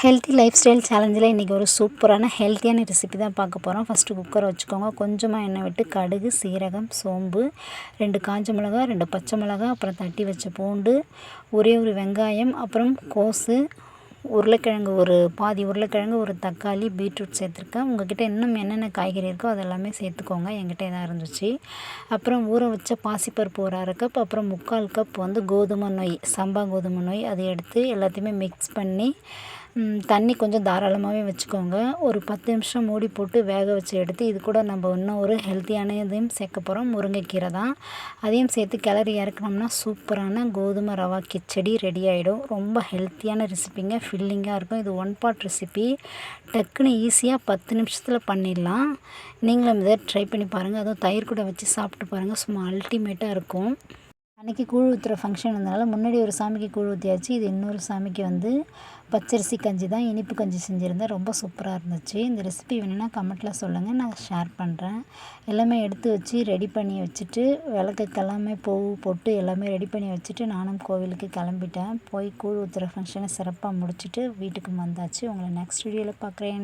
Healthy life style சேலஞ்சில் இன்றைக்கி ஒரு சூப்பரான ஹெல்த்தியான ரெசிபி தான் பார்க்க போகிறோம். ஃபஸ்ட்டு குக்கரை வச்சுக்கோங்க. கொஞ்சமாக எண்ணெய் விட்டு கடுகு, சீரகம், சோம்பு, 2 காஞ்ச மிளகா, 2 பச்சை மிளகா, அப்புறம் தட்டி வச்ச பூண்டு, ஒரே ஒரு வெங்காயம், அப்புறம் கோஸு, உருளைக்கிழங்கு, ஒரு பாதி உருளைக்கிழங்கு, ஒரு தக்காளி, பீட்ரூட் சேர்த்துருக்கேன். உங்கள்கிட்ட இன்னும் என்னென்ன காய்கறி இருக்கோ அதெல்லாமே சேர்த்துக்கோங்க. என்கிட்ட இதான் இருந்துச்சு. அப்புறம் ஊற வச்ச பாசிப்பருப்பு ஒரு 1/2 கப், அப்புறம் 3/4 கப் வந்து கோதுமை நொய், சம்பா கோதுமை நொய், அதை எடுத்து எல்லாத்தையுமே மிக்ஸ் பண்ணி தண்ணி கொஞ்சம் தாராளமாகவே வச்சுக்கோங்க. ஒரு 10 நிமிஷம் மூடி போட்டு வேக வச்சு எடுத்து இது கூட நம்ம இன்னும் ஒரு ஹெல்த்தியான இதையும் சேர்க்க போகிறோம். முருங்கைக்கீரை தான். அதையும் சேர்த்து கிளறி இறக்குனோம்னா சூப்பரான கோதுமை ரவா கிச்சடி ரெடி ஆகிடும். ரொம்ப ஹெல்த்தியான ரெசிபிங்க, ஃபில்லிங்காக இருக்கும். இது 1 பாட் ரெசிபி. டக்குன்னு ஈஸியாக 10 நிமிஷத்தில் பண்ணிடலாம். நீங்களும் இதை ட்ரை பண்ணி பாருங்கள். அதுவும் தயிர் கூட வச்சு சாப்பிட்டு பாருங்கள். சும்மா அல்டிமேட்டாக இருக்கும். அன்றைக்கி கூழ் ஊற்றுற ஃபங்க்ஷன் இருந்தனால முன்னாடி ஒரு சாமிக்கு கூழ் ஊற்றியாச்சு. இது இன்னொரு சாமிக்கு வந்து பச்சரிசி கஞ்சி தான், இனிப்பு கஞ்சி செஞ்சுருந்தேன். ரொம்ப சூப்பராக இருந்துச்சு. இந்த ரெசிபி வேணும்னா கமெண்ட்டில் சொல்லுங்கள், நான் ஷேர் பண்ணுறேன். எல்லாமே எடுத்து வச்சு ரெடி பண்ணி வச்சுட்டு விளக்குக்கு எல்லாமே பூ போட்டு எல்லாமே ரெடி பண்ணி வச்சுட்டு நானும் கோவிலுக்கு கிளம்பிட்டேன். போய் கூழ் ஊற்றுற ஃபங்க்ஷனை சிறப்பாக முடிச்சுட்டு வீட்டுக்கு வந்தாச்சு. உங்களை நெக்ஸ்ட் வீடியோவில் பார்க்குறேன்.